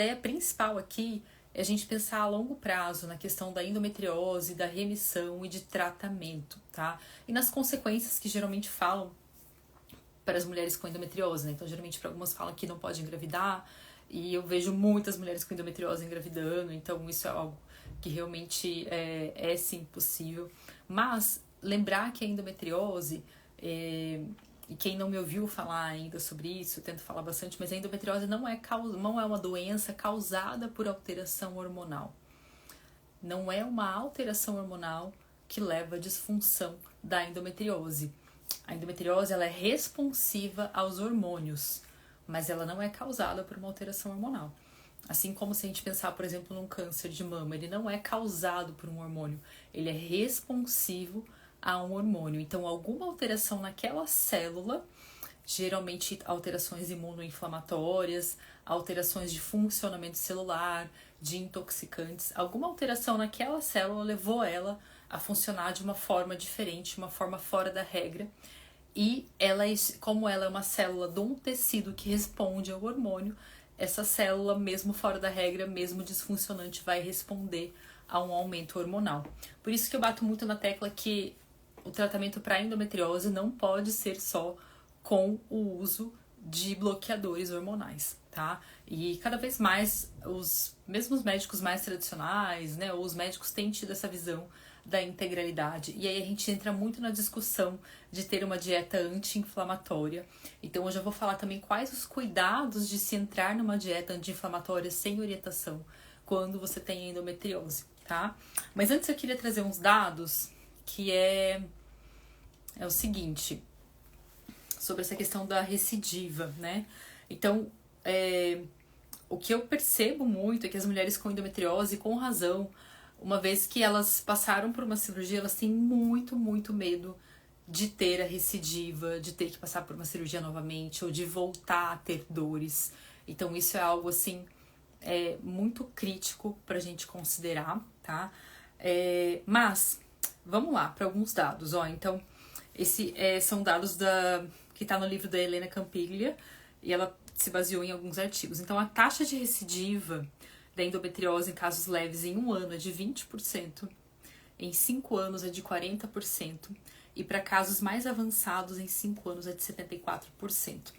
ideia principal aqui é a gente pensar a longo prazo na questão da endometriose, da remissão e de tratamento, tá? E nas consequências que geralmente falam para as mulheres com endometriose, né? Então, geralmente, para algumas falam que não pode engravidar, e eu vejo muitas mulheres com endometriose engravidando, então isso é algo que realmente é sim possível. Mas lembrar que a endometriose, e quem não me ouviu falar ainda sobre isso, eu tento falar bastante, mas a endometriose não é uma doença causada por alteração hormonal. Não é uma alteração hormonal que leva à disfunção da endometriose. A endometriose ela é responsiva aos hormônios, mas ela não é causada por uma alteração hormonal. Assim como se a gente pensar, por exemplo, num câncer de mama, ele não é causado por um hormônio, ele é responsivo a um hormônio. Então, alguma alteração naquela célula, geralmente alterações imunoinflamatórias, alterações de funcionamento celular, de intoxicantes, alguma alteração naquela célula levou ela a funcionar de uma forma diferente, uma forma fora da regra. E ela, como ela é uma célula de um tecido que responde ao hormônio, essa célula, mesmo fora da regra, mesmo disfuncionante, vai responder a um aumento hormonal. Por isso que eu bato muito na tecla que o tratamento para endometriose não pode ser só com o uso de bloqueadores hormonais, tá? E cada vez mais, mesmo os médicos mais tradicionais, né, ou os médicos têm tido essa visão da integralidade. E aí a gente entra muito na discussão de ter uma dieta anti-inflamatória. Então eu já vou falar também quais os cuidados de se entrar numa dieta anti-inflamatória sem orientação quando você tem endometriose, tá? Mas antes eu queria trazer uns dados que é o seguinte, sobre essa questão da recidiva, né? Então, o que eu percebo muito é que as mulheres com endometriose, com razão, uma vez que elas passaram por uma cirurgia, elas têm muito, muito medo de ter a recidiva, de ter que passar por uma cirurgia novamente, ou de voltar a ter dores. Então, isso é algo, assim, muito crítico pra gente considerar, tá? Mas, vamos lá, para alguns dados, ó. Então, são dados que tá no livro da Helena Campiglia, e ela se baseou em alguns artigos. Então, a taxa de recidiva da endometriose em casos leves em 1 ano é de 20%, em 5 anos é de 40%, e para casos mais avançados em 5 anos é de 74%.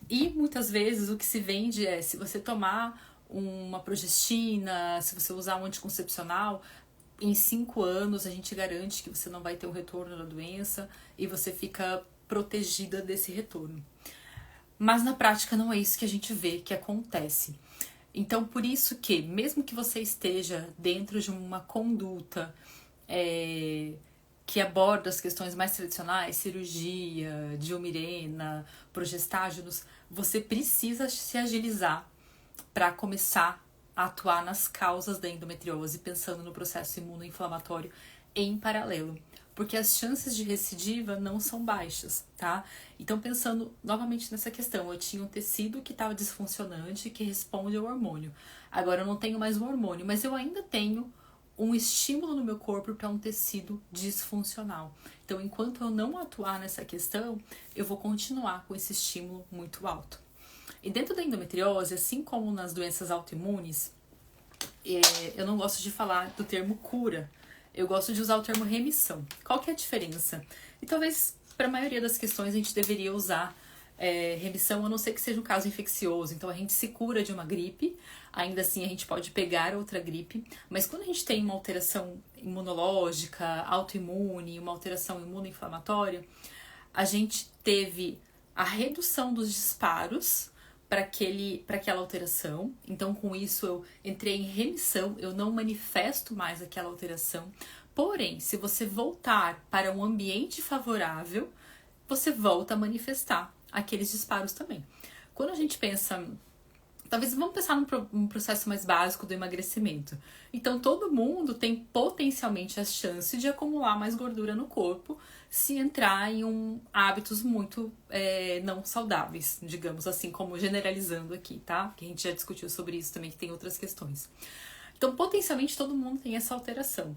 E muitas vezes o que se vende é, se você tomar uma progestina, se você usar um anticoncepcional, em 5 anos a gente garante que você não vai ter um retorno da doença e você fica protegida desse retorno. Mas na prática não é isso que a gente vê que acontece. Então, por isso que, mesmo que você esteja dentro de uma conduta que aborda as questões mais tradicionais, cirurgia, diomirena, progestágenos, você precisa se agilizar para começar a atuar nas causas da endometriose, pensando no processo imunoinflamatório em paralelo. Porque as chances de recidiva não são baixas, tá? Então, pensando novamente nessa questão, eu tinha um tecido que estava disfuncionante, que responde ao hormônio. Agora eu não tenho mais o hormônio, mas eu ainda tenho um estímulo no meu corpo para um tecido disfuncional. Então, enquanto eu não atuar nessa questão, eu vou continuar com esse estímulo muito alto. E dentro da endometriose, assim como nas doenças autoimunes, eu não gosto de falar do termo cura, eu gosto de usar o termo remissão. Qual que é a diferença? E talvez para a maioria das questões a gente deveria usar remissão, a não ser que seja um caso infeccioso. Então a gente se cura de uma gripe, ainda assim a gente pode pegar outra gripe, mas quando a gente tem uma alteração imunológica, autoimune, uma alteração imunoinflamatória, a gente teve a redução dos disparos para aquela alteração. Então, com isso, eu entrei em remissão, eu não manifesto mais aquela alteração. Porém, se você voltar para um ambiente favorável, você volta a manifestar aqueles disparos também. Quando a gente pensa... Talvez vamos pensar num processo mais básico do emagrecimento. Então, todo mundo tem potencialmente a chance de acumular mais gordura no corpo se entrar em hábitos muito não saudáveis, digamos assim, como generalizando aqui, tá? Que a gente já discutiu sobre isso também, que tem outras questões. Então, potencialmente, todo mundo tem essa alteração.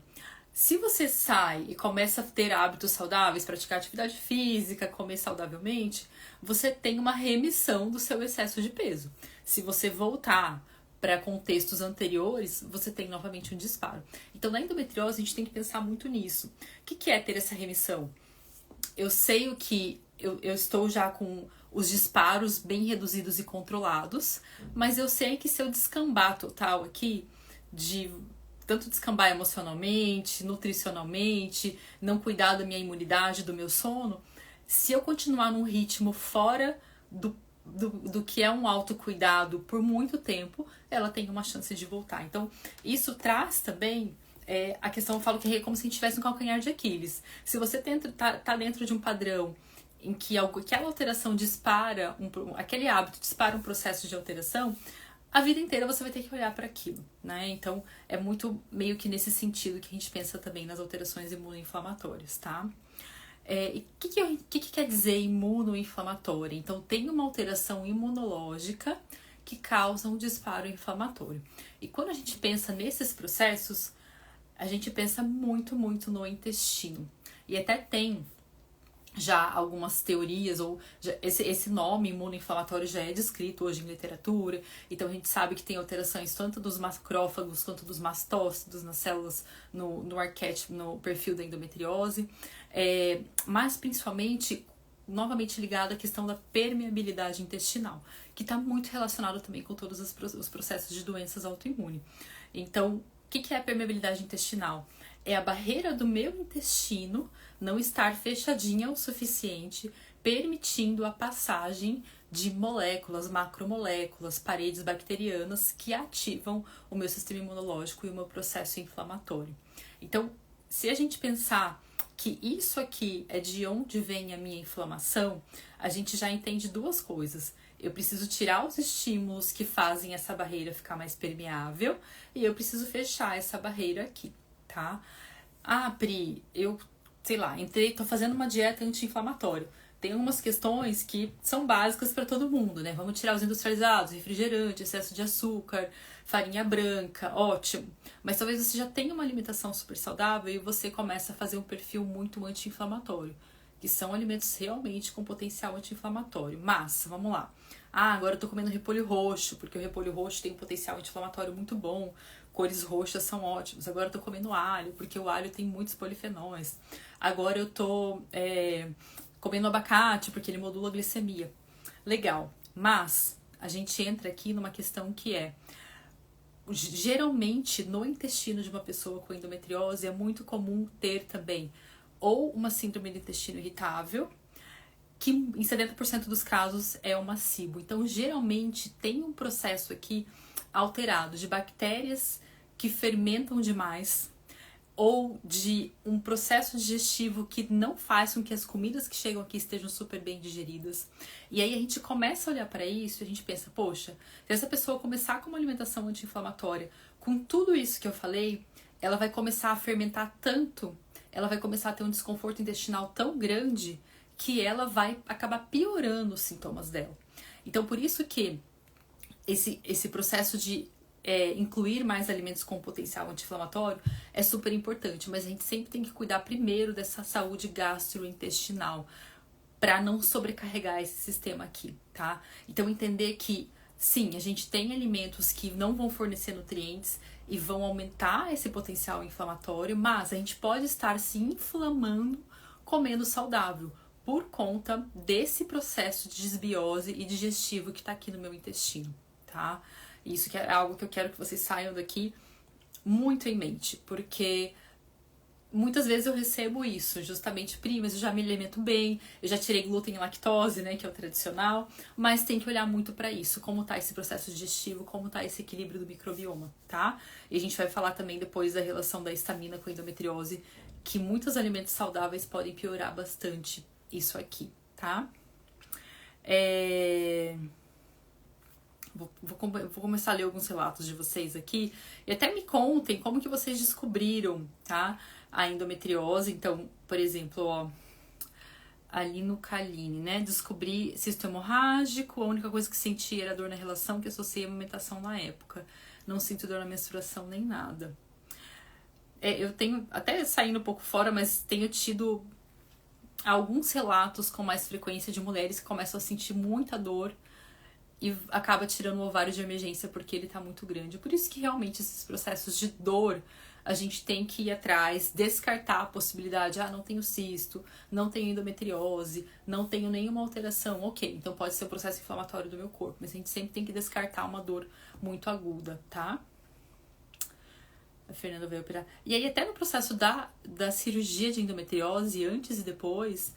Se você sai e começa a ter hábitos saudáveis, praticar atividade física, comer saudavelmente, você tem uma remissão do seu excesso de peso. Se você voltar para contextos anteriores, você tem novamente um disparo. Então, na endometriose, a gente tem que pensar muito nisso. O que é ter essa remissão? Eu sei o que eu estou já com os disparos bem reduzidos e controlados, mas eu sei que se eu descambar total aqui, de tanto descambar emocionalmente, nutricionalmente, não cuidar da minha imunidade, do meu sono, se eu continuar num ritmo fora do que é um autocuidado por muito tempo, ela tem uma chance de voltar. Então, isso traz também a questão, eu falo que é como se a gente tivesse um calcanhar de Aquiles. Se você tá dentro de um padrão em que aquela alteração dispara, aquele hábito dispara um processo de alteração, a vida inteira você vai ter que olhar para aquilo, né? Então, é muito meio que nesse sentido que a gente pensa também nas alterações imunoinflamatórias, tá? E o que quer dizer imunoinflamatória? Então, tem uma alteração imunológica que causa um disparo inflamatório. E quando a gente pensa nesses processos, a gente pensa muito, muito no intestino. E até tem já algumas teorias, ou esse nome imunoinflamatório já é descrito hoje em literatura, então a gente sabe que tem alterações tanto dos macrófagos quanto dos mastócitos nas células, no arquétipo, no perfil da endometriose, mas principalmente, novamente ligado à questão da permeabilidade intestinal, que está muito relacionado também com todos os processos de doenças autoimunes. Então, o que é a permeabilidade intestinal? É a barreira do meu intestino não estar fechadinha o suficiente, permitindo a passagem de moléculas, macromoléculas, paredes bacterianas que ativam o meu sistema imunológico e o meu processo inflamatório. Então, se a gente pensar que isso aqui é de onde vem a minha inflamação, a gente já entende duas coisas. Eu preciso tirar os estímulos que fazem essa barreira ficar mais permeável e eu preciso fechar essa barreira aqui, tá? Ah, Pri, eu, sei lá, tô fazendo uma dieta anti-inflamatória. Tem algumas questões que são básicas para todo mundo, né? Vamos tirar os industrializados, refrigerante, excesso de açúcar, farinha branca, ótimo. Mas talvez você já tenha uma alimentação super saudável e você começa a fazer um perfil muito anti-inflamatório, que são alimentos realmente com potencial anti-inflamatório. Mas, vamos lá. Ah, agora eu tô comendo repolho roxo, porque o repolho roxo tem um potencial anti-inflamatório muito bom. Cores roxas são ótimas. Agora eu tô comendo alho, porque o alho tem muitos polifenóis. Agora eu tô comendo abacate, porque ele modula a glicemia. Legal. Mas a gente entra aqui numa questão que geralmente no intestino de uma pessoa com endometriose é muito comum ter também ou uma síndrome do intestino irritável, que em 70% dos casos é uma SIBO. Então, geralmente tem um processo aqui alterado de bactérias que fermentam demais ou de um processo digestivo que não faz com que as comidas que chegam aqui estejam super bem digeridas. E aí a gente começa a olhar para isso e a gente pensa, poxa, se essa pessoa começar com uma alimentação anti-inflamatória, com tudo isso que eu falei, ela vai começar a fermentar tanto, ela vai começar a ter um desconforto intestinal tão grande que ela vai acabar piorando os sintomas dela. Então, por isso que esse processo de incluir mais alimentos com potencial anti-inflamatório é super importante, mas a gente sempre tem que cuidar primeiro dessa saúde gastrointestinal para não sobrecarregar esse sistema aqui, tá? Então, entender que, sim, a gente tem alimentos que não vão fornecer nutrientes e vão aumentar esse potencial inflamatório, mas a gente pode estar se inflamando comendo saudável, por conta desse processo de desbiose e digestivo que está aqui no meu intestino, tá? Isso que é algo que eu quero que vocês saiam daqui muito em mente, porque muitas vezes eu recebo isso, justamente, mas eu já me alimento bem, eu já tirei glúten e lactose, né, que é o tradicional, mas tem que olhar muito para isso, como tá esse processo digestivo, como tá esse equilíbrio do microbioma, tá? E a gente vai falar também depois da relação da histamina com a endometriose, que muitos alimentos saudáveis podem piorar bastante isso aqui, tá? Vou começar a ler alguns relatos de vocês aqui e até me contem como que vocês descobriram, tá? A endometriose. Então, por exemplo, ó, ali no Kaline, né? Descobri cisto hemorrágico, a única coisa que senti era dor na relação que associei à amamentação na época. Não sinto dor na menstruação nem nada. Eu tenho, até saindo um pouco fora, mas tenho tido alguns relatos com mais frequência de mulheres que começam a sentir muita dor e acaba tirando o ovário de emergência porque ele tá muito grande. Por isso que realmente esses processos de dor, a gente tem que ir atrás, descartar a possibilidade, não tenho cisto, não tenho endometriose, não tenho nenhuma alteração. Ok, então pode ser um processo inflamatório do meu corpo, mas a gente sempre tem que descartar uma dor muito aguda, tá? A Fernanda veio operar. E aí até no processo da cirurgia de endometriose, antes e depois,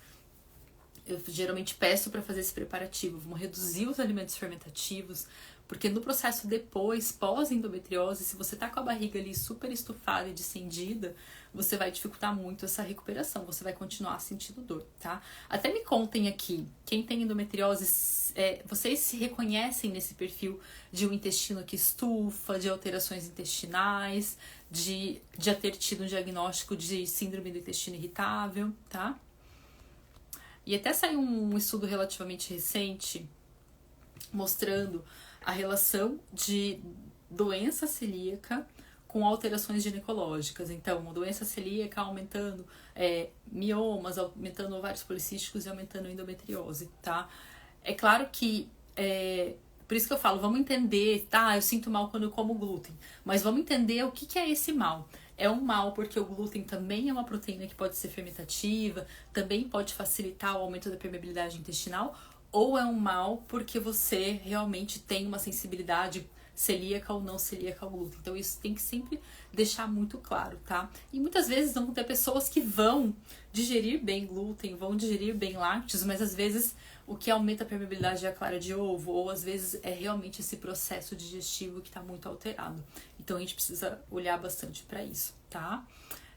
eu geralmente peço para fazer esse preparativo. Vamos reduzir os alimentos fermentativos, porque no processo depois, pós-endometriose, se você tá com a barriga ali super estufada e distendida, você vai dificultar muito essa recuperação, você vai continuar sentindo dor, tá? Até me contem aqui, quem tem endometriose, vocês se reconhecem nesse perfil de um intestino que estufa, de alterações intestinais, de já ter tido um diagnóstico de síndrome do intestino irritável, tá? E até saiu um estudo relativamente recente mostrando a relação de doença celíaca com alterações ginecológicas. Então, doença celíaca aumentando miomas, aumentando ovários policísticos e aumentando endometriose, tá? É claro que, por isso que eu falo, vamos entender, tá? Eu sinto mal quando eu como glúten, mas vamos entender o que é esse mal. É um mal porque o glúten também é uma proteína que pode ser fermentativa, também pode facilitar o aumento da permeabilidade intestinal, ou é um mal porque você realmente tem uma sensibilidade celíaca ou não celíaca ao glúten. Então isso tem que sempre deixar muito claro, tá? E muitas vezes vão ter pessoas que vão digerir bem glúten, vão digerir bem lácteos, mas às vezes o que aumenta a permeabilidade é a clara de ovo, ou às vezes é realmente esse processo digestivo que está muito alterado. Então a gente precisa olhar bastante para isso, tá?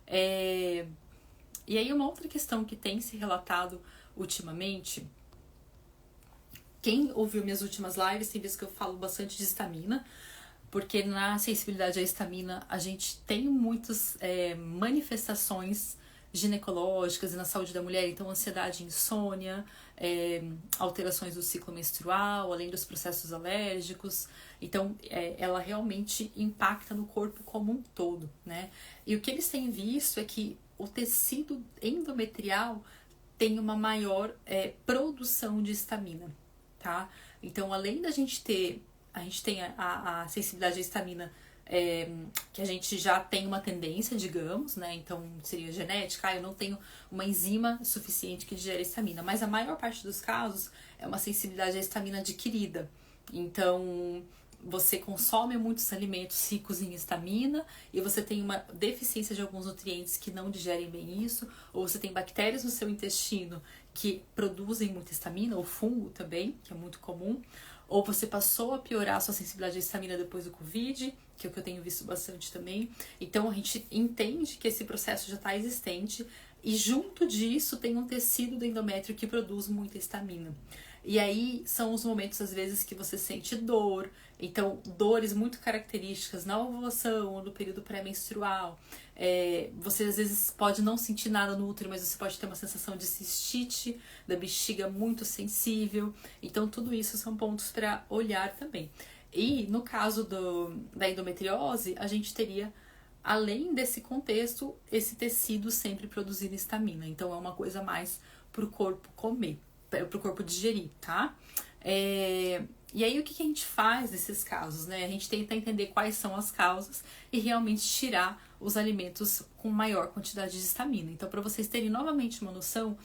E aí uma outra questão que tem se relatado ultimamente, quem ouviu minhas últimas lives tem visto que eu falo bastante de estamina, porque na sensibilidade à estamina a gente tem muitas manifestações ginecológicas e na saúde da mulher, então ansiedade, insônia, alterações do ciclo menstrual, além dos processos alérgicos. Então ela realmente impacta no corpo como um todo, né? E o que eles têm visto é que o tecido endometrial tem uma maior produção de estamina, tá? Então além da gente ter, a gente tem a sensibilidade à estamina, que a gente já tem uma tendência, digamos, né? Então seria genética, eu não tenho uma enzima suficiente que digere estamina, mas a maior parte dos casos é uma sensibilidade à estamina adquirida. Então você consome muitos alimentos ricos em estamina e você tem uma deficiência de alguns nutrientes que não digerem bem isso, ou você tem bactérias no seu intestino que produzem muita estamina, ou fungo também, que é muito comum, ou você passou a piorar a sua sensibilidade à estamina depois do Covid, que é o que eu tenho visto bastante também. Então a gente entende que esse processo já está existente e junto disso tem um tecido do endométrio que produz muita estamina. E aí são os momentos, às vezes, que você sente dor. Então, dores muito características na ovulação ou no período pré-menstrual. Você, às vezes, pode não sentir nada no útero, mas você pode ter uma sensação de cistite, da bexiga muito sensível. Então, tudo isso são pontos para olhar também. E, no caso da endometriose, a gente teria, além desse contexto, esse tecido sempre produzindo estamina. Então, é uma coisa mais pro corpo comer, pro corpo digerir, tá? E aí o que a gente faz nesses casos, né? A gente tenta entender quais são as causas e realmente tirar os alimentos com maior quantidade de estamina. Então, para vocês terem novamente uma noção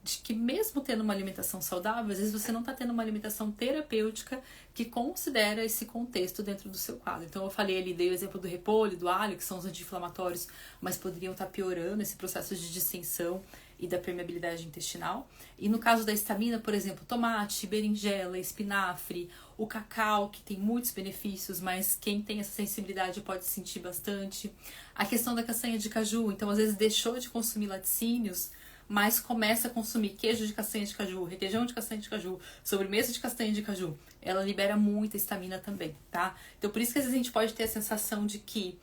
de que mesmo tendo uma alimentação saudável, às vezes você não está tendo uma alimentação terapêutica que considera esse contexto dentro do seu quadro. Então eu falei ali, dei o exemplo do repolho, do alho, que são os anti-inflamatórios, mas poderiam estar piorando esse processo de distensão e da permeabilidade intestinal. E no caso da estamina, por exemplo, tomate, berinjela, espinafre, o cacau, que tem muitos benefícios, mas quem tem essa sensibilidade pode sentir bastante. A questão da castanha de caju, então às vezes deixou de consumir laticínios, mas começa a consumir queijo de castanha de caju, requeijão de castanha de caju, sobremesa de castanha de caju, ela libera muita estamina também, tá? Então por isso que às vezes a gente pode ter a sensação de que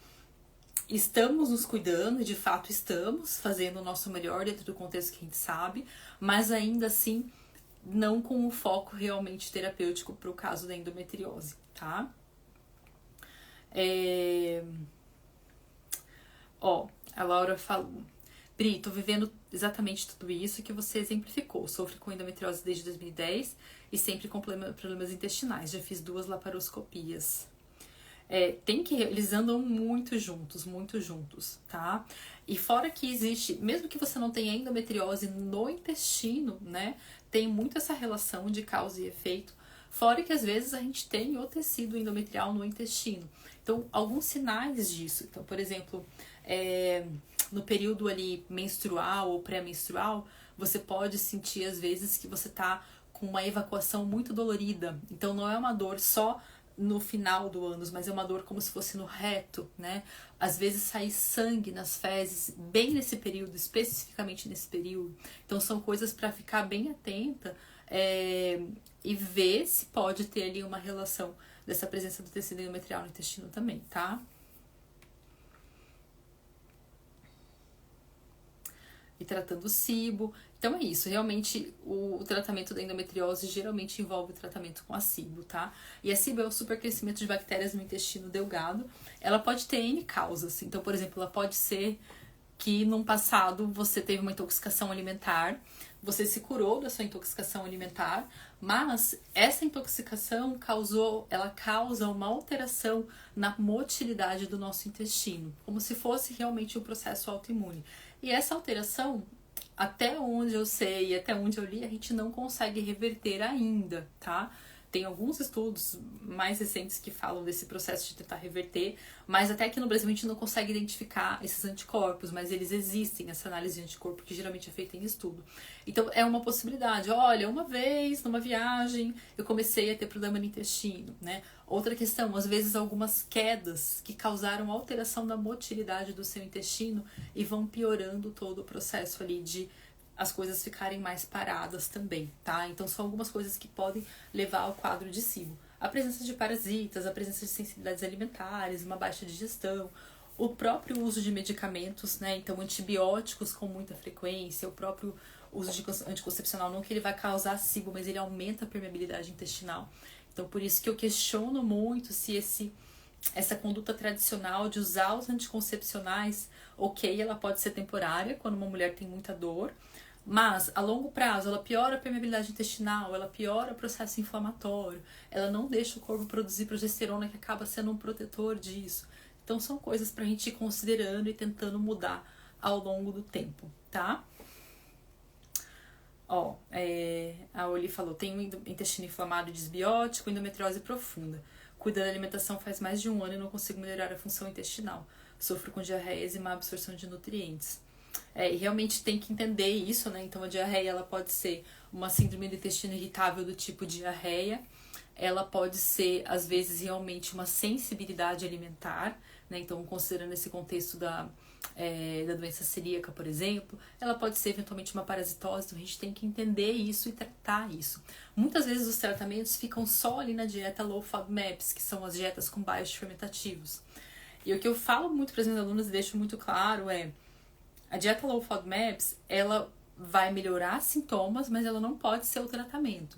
estamos nos cuidando, e de fato estamos fazendo o nosso melhor dentro do contexto que a gente sabe, mas ainda assim não com o foco realmente terapêutico para o caso da endometriose, tá? A Laura falou: Pri, tô vivendo exatamente tudo isso que você exemplificou. Sofro com endometriose desde 2010 e sempre com problemas intestinais. Já fiz 2 laparoscopias. Eles andam muito juntos, tá? E fora que existe, mesmo que você não tenha endometriose no intestino, né? Tem muito essa relação de causa e efeito. Fora que às vezes a gente tem o tecido endometrial no intestino. Então, alguns sinais disso. Então, por exemplo, no período ali menstrual ou pré-menstrual, você pode sentir às vezes que você tá com uma evacuação muito dolorida. Então, não é uma dor só no final do ânus, mas é uma dor como se fosse no reto, né? Às vezes sai sangue nas fezes, bem nesse período, especificamente nesse período. Então são coisas para ficar bem atenta e ver se pode ter ali uma relação dessa presença do tecido endometrial no intestino também, tá? E tratando o SIBO. Então é isso, realmente o tratamento da endometriose geralmente envolve o tratamento com a SIBO, tá? E a SIBO é o supercrescimento de bactérias no intestino delgado. Ela pode ter N causas. Então, por exemplo, ela pode ser que num passado você teve uma intoxicação alimentar, você se curou da sua intoxicação alimentar, mas essa intoxicação causa uma alteração na motilidade do nosso intestino, como se fosse realmente um processo autoimune. E essa alteração, até onde eu sei, até onde eu li, a gente não consegue reverter ainda, tá? Tem alguns estudos mais recentes que falam desse processo de tentar reverter, mas até aqui no Brasil a gente não consegue identificar esses anticorpos, mas eles existem, essa análise de anticorpo que geralmente é feita em estudo. Então é uma possibilidade. Olha, uma vez, numa viagem, eu comecei a ter problema no intestino, né? Outra questão, às vezes algumas quedas que causaram alteração da motilidade do seu intestino e vão piorando todo o processo ali de as coisas ficarem mais paradas também, tá? Então são algumas coisas que podem levar ao quadro de SIBO. A presença de parasitas, a presença de sensibilidades alimentares, uma baixa digestão, o próprio uso de medicamentos, né? Então antibióticos com muita frequência, o próprio uso de anticoncepcional, não que ele vai causar SIBO, mas ele aumenta a permeabilidade intestinal. Então por isso que eu questiono muito se essa conduta tradicional de usar os anticoncepcionais, ok, ela pode ser temporária quando uma mulher tem muita dor, mas a longo prazo ela piora a permeabilidade intestinal, ela piora o processo inflamatório, ela não deixa o corpo produzir progesterona, que acaba sendo um protetor disso. Então são coisas pra gente ir considerando e tentando mudar ao longo do tempo, tá? A Oli falou, tem um intestino inflamado e desbiótico, endometriose profunda. Cuido da alimentação faz mais de 1 ano e não consigo melhorar a função intestinal. Sofro com diarreias e má absorção de nutrientes. E realmente tem que entender isso, né? Então a diarreia ela pode ser uma síndrome do intestino irritável do tipo diarreia. Ela pode ser, às vezes, realmente uma sensibilidade alimentar, né? Então, considerando esse contexto da doença celíaca, por exemplo, ela pode ser eventualmente uma parasitose, então a gente tem que entender isso e tratar isso. Muitas vezes os tratamentos ficam só ali na dieta low FODMAPs, que são as dietas com baixos fermentativos. E o que eu falo muito para as minhas alunas e deixo muito claro a dieta low FODMAPs, ela vai melhorar sintomas, mas ela não pode ser o tratamento.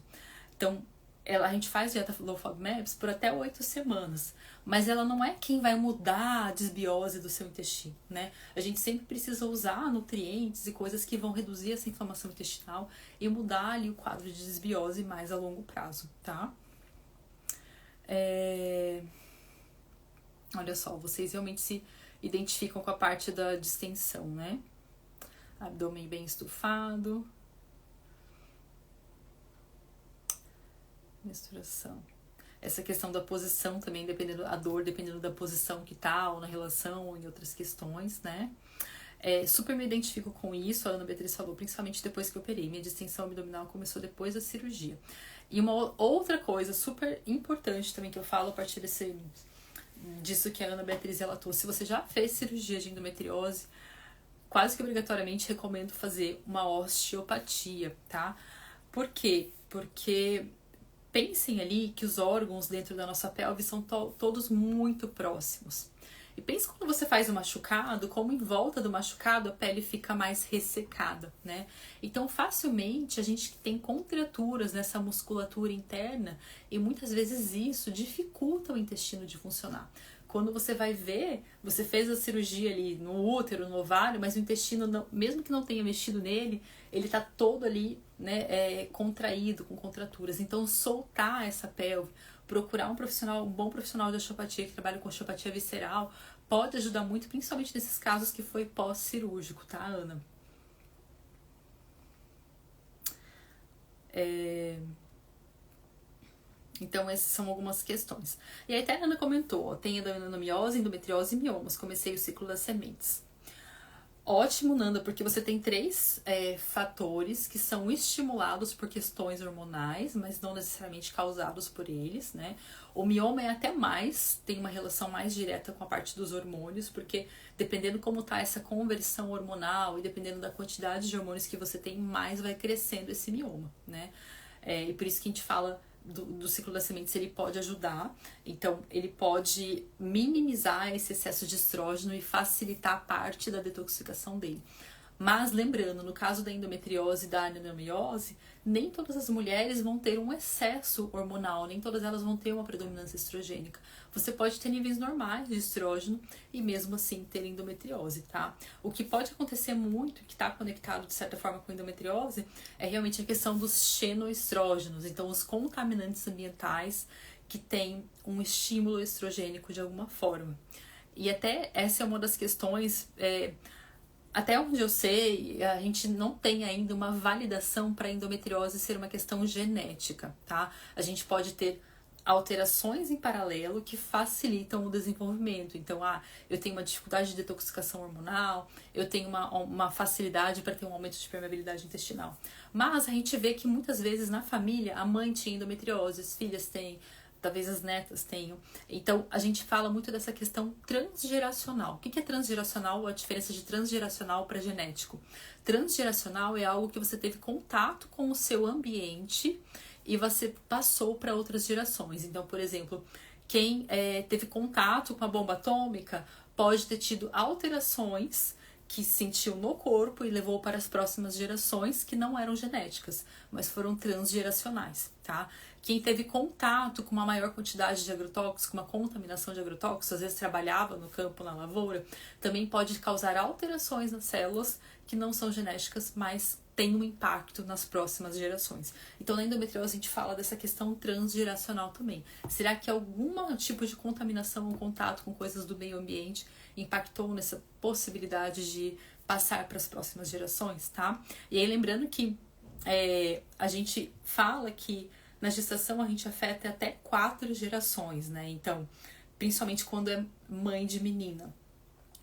Então, a gente faz dieta low FODMAPs por até 8 semanas, mas ela não é quem vai mudar a desbiose do seu intestino, né? A gente sempre precisa usar nutrientes e coisas que vão reduzir essa inflamação intestinal e mudar ali o quadro de desbiose mais a longo prazo, tá? Olha só, vocês realmente se identificam com a parte da distensão, né? Abdômen bem estufado. Menstruação. Essa questão da posição também, a dor dependendo da posição que tá, ou na relação, ou em outras questões, né? Super me identifico com isso, a Ana Beatriz falou, principalmente depois que eu operei. Minha distensão abdominal começou depois da cirurgia. E uma outra coisa super importante também que eu falo a partir disso que a Ana Beatriz relatou. Se você já fez cirurgia de endometriose, quase que obrigatoriamente recomendo fazer uma osteopatia, tá? Por quê? Porque pensem ali que os órgãos dentro da nossa pelve são todos muito próximos. E pense quando você faz um machucado, como em volta do machucado a pele fica mais ressecada, né? Então, facilmente a gente tem contraturas nessa musculatura interna e muitas vezes isso dificulta o intestino de funcionar. Quando você vai ver, você fez a cirurgia ali no útero, no ovário, mas o intestino, não, mesmo que não tenha mexido nele, ele tá todo ali, né, contraído, com contraturas. Então, soltar essa pelve, procurar um profissional, um bom profissional de osteopatia que trabalha com osteopatia visceral, pode ajudar muito, principalmente nesses casos que foi pós-cirúrgico, tá, Ana? Então, essas são algumas questões. E aí, até a Ana comentou, ó, tem endometriose, endometriose e miomas. Comecei o ciclo das sementes. Ótimo, Nanda, porque você tem três fatores que são estimulados por questões hormonais, mas não necessariamente causados por eles, né? O mioma é até mais, tem uma relação mais direta com a parte dos hormônios, porque dependendo como tá essa conversão hormonal e dependendo da quantidade de hormônios que você tem, mais vai crescendo esse mioma, né? E por isso que a gente fala do ciclo das sementes, ele pode ajudar. Então, ele pode minimizar esse excesso de estrógeno e facilitar parte da detoxificação dele. Mas lembrando, no caso da endometriose e da adenomiose, nem todas as mulheres vão ter um excesso hormonal, nem todas elas vão ter uma predominância estrogênica. Você pode ter níveis normais de estrógeno e mesmo assim ter endometriose, tá? O que pode acontecer muito, que está conectado de certa forma com endometriose, é realmente a questão dos xenoestrógenos, então os contaminantes ambientais que têm um estímulo estrogênico de alguma forma. E até essa é uma das questões... Até onde eu sei, a gente não tem ainda uma validação para a endometriose ser uma questão genética, tá? A gente pode ter alterações em paralelo que facilitam o desenvolvimento. Então, eu tenho uma dificuldade de detoxificação hormonal, eu tenho uma facilidade para ter um aumento de permeabilidade intestinal. Mas a gente vê que muitas vezes na família a mãe tinha endometriose, as filhas têm, talvez as netas tenham. Então, a gente fala muito dessa questão transgeracional. O que é transgeracional? A diferença de transgeracional para genético. Transgeracional é algo que você teve contato com o seu ambiente e você passou para outras gerações. Então, por exemplo, quem teve contato com a bomba atômica pode ter tido alterações que sentiu no corpo e levou para as próximas gerações que não eram genéticas, mas foram transgeracionais, tá? Quem teve contato com uma maior quantidade de agrotóxicos, uma contaminação de agrotóxicos, às vezes trabalhava no campo, na lavoura, também pode causar alterações nas células que não são genéticas, mas tem um impacto nas próximas gerações. Então, na endometriose, a gente fala dessa questão transgeracional também. Será que algum tipo de contaminação ou contato com coisas do meio ambiente impactou nessa possibilidade de passar para as próximas gerações, tá? E aí, lembrando que a gente fala que na gestação a gente afeta até 4 gerações, né? Então, principalmente quando é mãe de menina.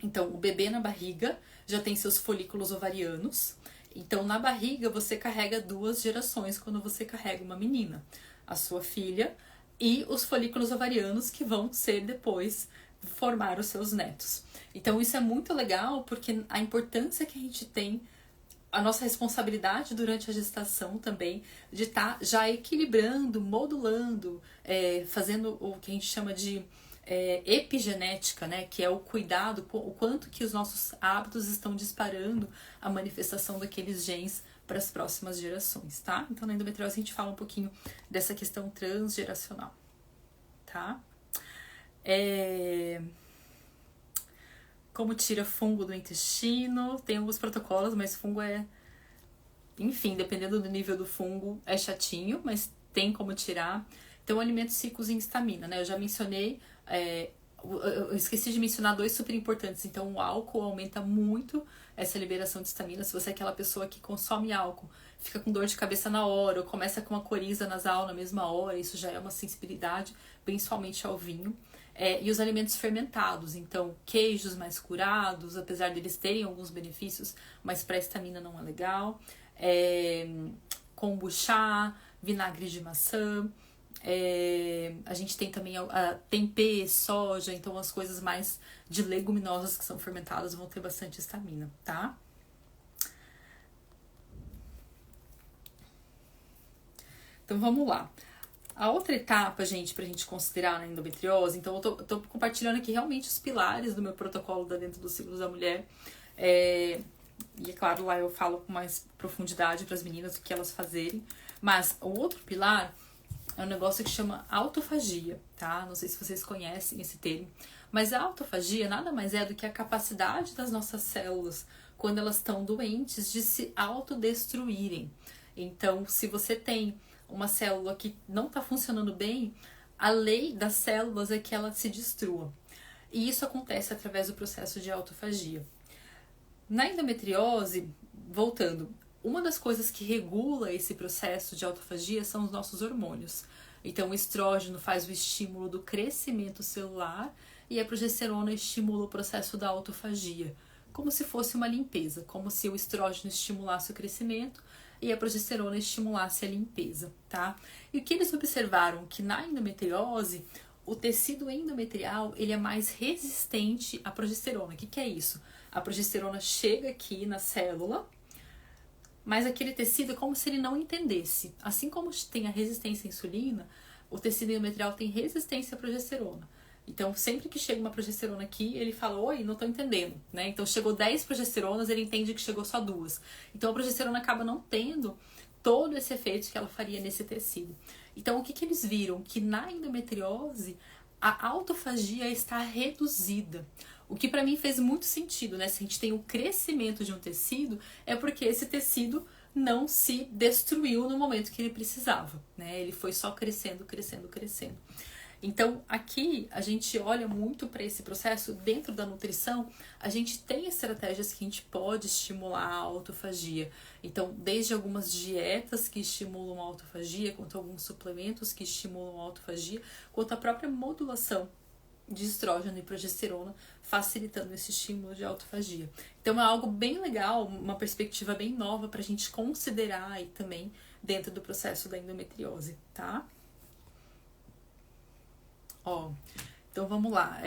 Então, o bebê na barriga já tem seus folículos ovarianos. Então, na barriga, você carrega 2 gerações quando você carrega uma menina. A sua filha e os folículos ovarianos que vão ser depois formar os seus netos. Então, isso é muito legal porque a importância que a gente tem, a nossa responsabilidade durante a gestação também, de estar já equilibrando, modulando, fazendo o que a gente chama de epigenética, né, que é o cuidado, o quanto que os nossos hábitos estão disparando a manifestação daqueles genes para as próximas gerações, tá? Então, na endometriose a gente fala um pouquinho dessa questão transgeracional, tá? Como tira fungo do intestino, tem alguns protocolos, mas fungo enfim, dependendo do nível do fungo, é chatinho, mas tem como tirar. Então, alimentos ricos em histamina, né? Eu já mencionei, eu esqueci de mencionar 2 super importantes. Então, o álcool aumenta muito essa liberação de histamina. Se você é aquela pessoa que consome álcool, fica com dor de cabeça na hora, ou começa com uma coriza nasal na mesma hora, isso já é uma sensibilidade, principalmente ao vinho. E os alimentos fermentados, então queijos mais curados, apesar deles terem alguns benefícios, mas para a histamina não é legal. Kombucha, vinagre de maçã. A gente tem também tempê, soja, então as coisas mais de leguminosas que são fermentadas vão ter bastante histamina, tá? Então vamos lá. A outra etapa, gente, pra gente considerar na endometriose, então eu tô compartilhando aqui realmente os pilares do meu protocolo da dentro do ciclo da mulher. E é claro, lá eu falo com mais profundidade para as meninas o que elas fazerem. Mas o outro pilar é um negócio que chama autofagia, tá? Não sei se vocês conhecem esse termo, Mas a autofagia nada mais é do que a capacidade das nossas células, quando elas estão doentes, de se autodestruírem. Então, se você tem uma célula que não está funcionando bem, a lei das células é que ela se destrua. E isso acontece através do processo de autofagia. Na endometriose, voltando, uma das coisas que regula esse processo de autofagia são os nossos hormônios. Então, o estrógeno faz o estímulo do crescimento celular e a progesterona estimula o processo da autofagia, como se fosse uma limpeza, como se o estrógeno estimulasse o crescimento e a progesterona estimulasse a limpeza, tá? E o que eles observaram que na endometriose, o tecido endometrial ele é mais resistente à progesterona. O que é isso? A progesterona chega aqui na célula, mas aquele tecido é como se ele não entendesse. Assim como tem a resistência à insulina, o tecido endometrial tem resistência à progesterona. Então, sempre que chega uma progesterona aqui, ele fala, oi, não tô entendendo, né? Então, chegou 10 progesteronas, ele entende que chegou só 2. Então, a progesterona acaba não tendo todo esse efeito que ela faria nesse tecido. Então, o que eles viram? Que na endometriose, a autofagia está reduzida. O que para mim fez muito sentido, né? Se a gente tem o crescimento de um tecido, é porque esse tecido não se destruiu no momento que ele precisava, né? Ele foi só crescendo, crescendo, crescendo. Então, aqui a gente olha muito para esse processo dentro da nutrição. A gente tem estratégias que a gente pode estimular a autofagia. Então, desde algumas dietas que estimulam a autofagia, quanto alguns suplementos que estimulam a autofagia, quanto a própria modulação de estrógeno e progesterona, facilitando esse estímulo de autofagia. Então, é algo bem legal, uma perspectiva bem nova para a gente considerar aí também dentro do processo da endometriose, tá? Ó, então vamos lá.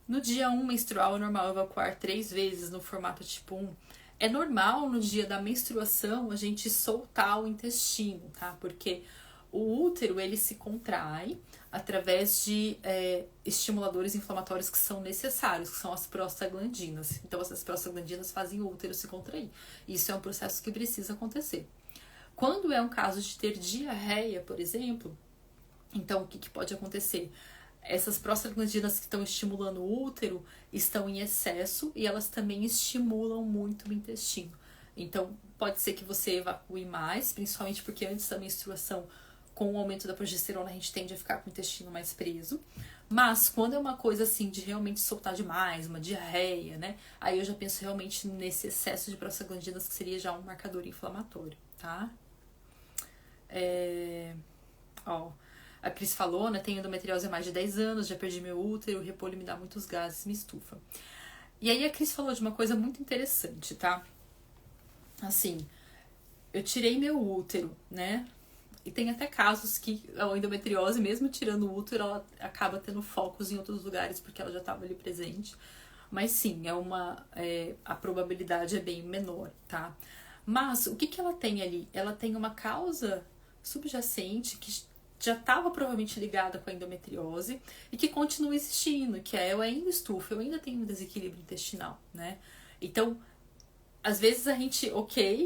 No dia 1 menstrual é normal evacuar 3 vezes no formato tipo 1. É normal no dia da menstruação a gente soltar o intestino, tá? Porque o útero ele se contrai através de estimuladores inflamatórios que são necessários, que são as prostaglandinas. Então, essas prostaglandinas fazem o útero se contrair. Isso é um processo que precisa acontecer. Quando é um caso de ter diarreia, por exemplo, então o que pode acontecer? Essas prostaglandinas que estão estimulando o útero estão em excesso e elas também estimulam muito o intestino. Então, pode ser que você evacue mais, principalmente porque antes da menstruação, com o aumento da progesterona, a gente tende a ficar com o intestino mais preso. Mas, quando é uma coisa assim, de realmente soltar demais, uma diarreia, né? Aí eu já penso realmente nesse excesso de prostaglandinas, que seria já um marcador inflamatório, tá? A Cris falou, né? Tenho endometriose há mais de 10 anos, já perdi meu útero, o repolho me dá muitos gases, me estufa. E aí a Cris falou de uma coisa muito interessante, tá? Assim, eu tirei meu útero, né? E tem até casos que a endometriose, mesmo tirando o útero, ela acaba tendo focos em outros lugares porque ela já estava ali presente. Mas sim, a probabilidade é bem menor, tá? Mas o que ela tem ali? Ela tem uma causa subjacente que já estava provavelmente ligada com a endometriose e que continua existindo, que eu ainda estufo, eu ainda tenho um desequilíbrio intestinal, né? Então, às vezes a gente,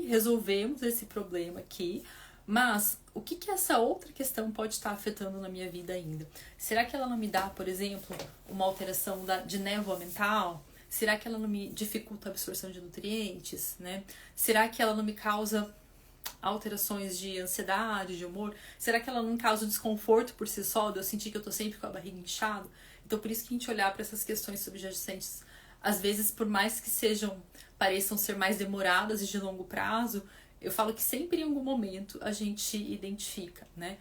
resolvemos esse problema aqui, mas o que essa outra questão pode estar afetando na minha vida ainda? Será que ela não me dá, por exemplo, uma alteração de névoa mental? Será que ela não me dificulta a absorção de nutrientes, né? Será que ela não me causa alterações de ansiedade, de humor? Será que ela não causa desconforto por si só, de eu sentir que eu tô sempre com a barriga inchada? Então, por isso que a gente olhar para essas questões subjacentes, às vezes, por mais que pareçam ser mais demoradas e de longo prazo, eu falo que sempre em algum momento a gente identifica, né?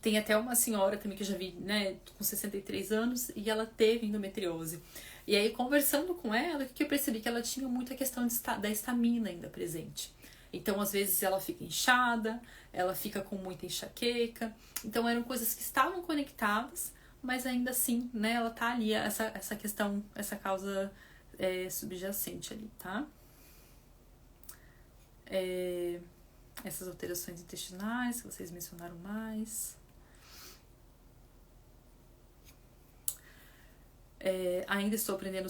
Tem até uma senhora também que eu já vi, né, com 63 anos, e ela teve endometriose. E aí, conversando com ela, o que eu percebi? Que ela tinha muita questão da estamina ainda presente. Então, às vezes, ela fica inchada, ela fica com muita enxaqueca. Então, eram coisas que estavam conectadas, mas ainda assim, né, ela tá ali, essa questão, essa causa subjacente ali, tá? Essas alterações intestinais que vocês mencionaram mais. Ainda estou aprendendo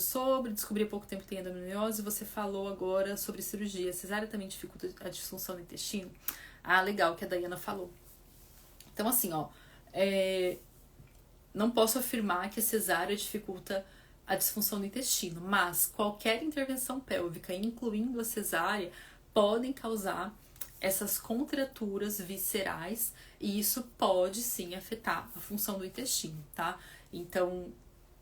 descobri há pouco tempo que tem endometriose. Você falou agora sobre cirurgia. Cesárea também dificulta a disfunção do intestino? Ah, legal, que a Dayana falou. Então, assim, Não posso afirmar que a cesárea dificulta a disfunção do intestino, mas qualquer intervenção pélvica, incluindo a cesárea, podem causar essas contraturas viscerais e isso pode sim afetar a função do intestino, tá? Então,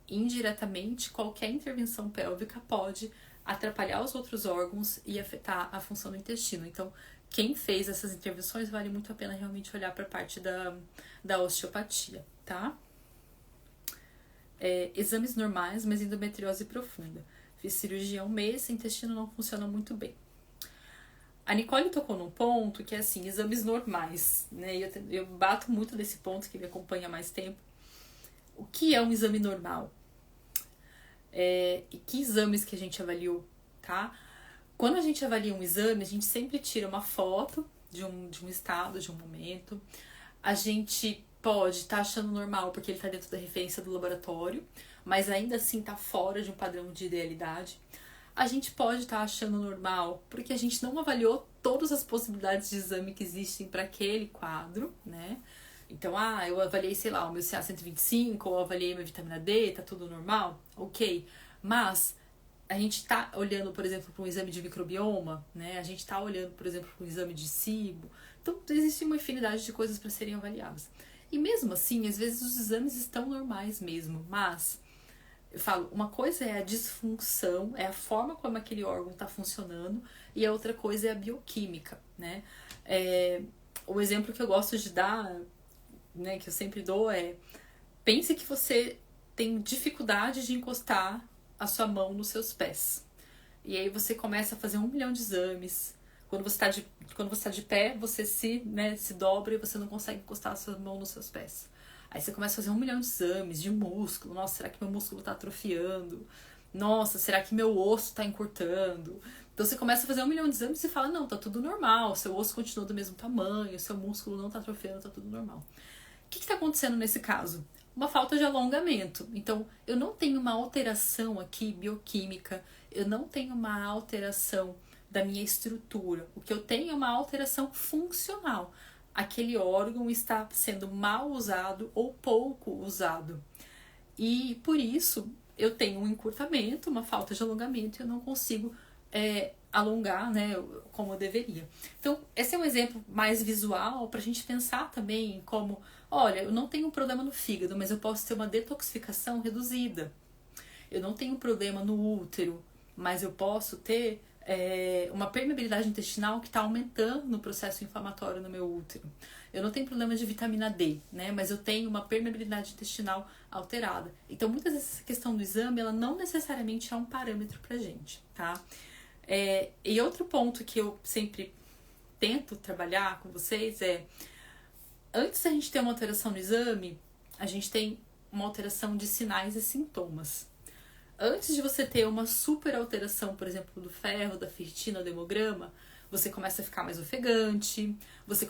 indiretamente, qualquer intervenção pélvica pode atrapalhar os outros órgãos e afetar a função do intestino. Então, quem fez essas intervenções vale muito a pena realmente olhar para a parte da osteopatia, tá? Exames normais, mas endometriose profunda. Fiz cirurgia há um mês, intestino não funciona muito bem. A Nicole tocou num ponto que é assim, exames normais, né? Eu bato muito nesse ponto, que me acompanha há mais tempo. O que é um exame normal? E que exames que a gente avaliou, tá? Quando a gente avalia um exame, a gente sempre tira uma foto de um estado, de um momento. A gente pode estar achando normal porque ele está dentro da referência do laboratório, mas ainda assim está fora de um padrão de idealidade. A gente pode estar achando normal porque a gente não avaliou todas as possibilidades de exame que existem para aquele quadro, né? Então, eu avaliei, sei lá, o meu CA125, ou avaliei minha vitamina D, tá tudo normal? Ok. Mas a gente tá olhando, por exemplo, para um exame de microbioma, né? A gente tá olhando, por exemplo, para um exame de SIBO. Então, existe uma infinidade de coisas para serem avaliadas. E mesmo assim, às vezes os exames estão normais mesmo, mas eu falo, uma coisa é a disfunção, é a forma como aquele órgão está funcionando, e a outra coisa é a bioquímica, né? O exemplo que eu gosto de dar, né, que eu sempre dou pense que você tem dificuldade de encostar a sua mão nos seus pés. E aí você começa a fazer 1 milhão de exames. Quando você está de pé, você se dobra e você não consegue encostar a sua mão nos seus pés. Aí você começa a fazer 1 milhão de exames de músculo. Nossa, será que meu músculo está atrofiando? Nossa, será que meu osso está encurtando? Então você começa a fazer 1 milhão de exames e fala, não, tá tudo normal. Seu osso continua do mesmo tamanho, seu músculo não está atrofiando, tá tudo normal. O que está acontecendo nesse caso? Uma falta de alongamento. Então, eu não tenho uma alteração aqui bioquímica, eu não tenho uma alteração da minha estrutura. O que eu tenho é uma alteração funcional. Aquele órgão está sendo mal usado ou pouco usado. E por isso eu tenho um encurtamento, uma falta de alongamento e eu não consigo alongar, né, como eu deveria. Então, esse é um exemplo mais visual para a gente pensar também como, olha, eu não tenho um problema no fígado, mas eu posso ter uma detoxificação reduzida. Eu não tenho um problema no útero, mas eu posso ter uma permeabilidade intestinal que está aumentando no processo inflamatório no meu útero. Eu não tenho problema de vitamina D, né? Mas eu tenho uma permeabilidade intestinal alterada. Então, muitas vezes essa questão do exame, ela não necessariamente é um parâmetro pra gente, tá? E outro ponto que eu sempre tento trabalhar com vocês antes da gente ter uma alteração no exame, a gente tem uma alteração de sinais e sintomas. Antes de você ter uma super alteração, por exemplo, do ferro, da ferritina, do hemograma, você começa a ficar mais ofegante, você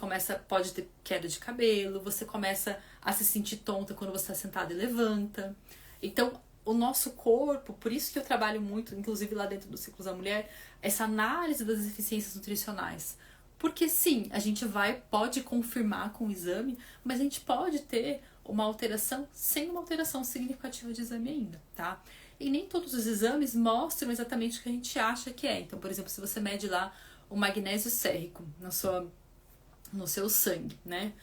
pode ter queda de cabelo, você começa a se sentir tonta quando você está sentada e levanta. Então, o nosso corpo, por isso que eu trabalho muito, inclusive lá dentro do Ciclos da Mulher, essa análise das deficiências nutricionais. Porque sim, a gente pode confirmar com o exame, mas a gente pode ter uma alteração sem uma alteração significativa de exame ainda, tá? E nem todos os exames mostram exatamente o que a gente acha que é. Então, por exemplo, se você mede lá o magnésio sérrico no seu sangue, né?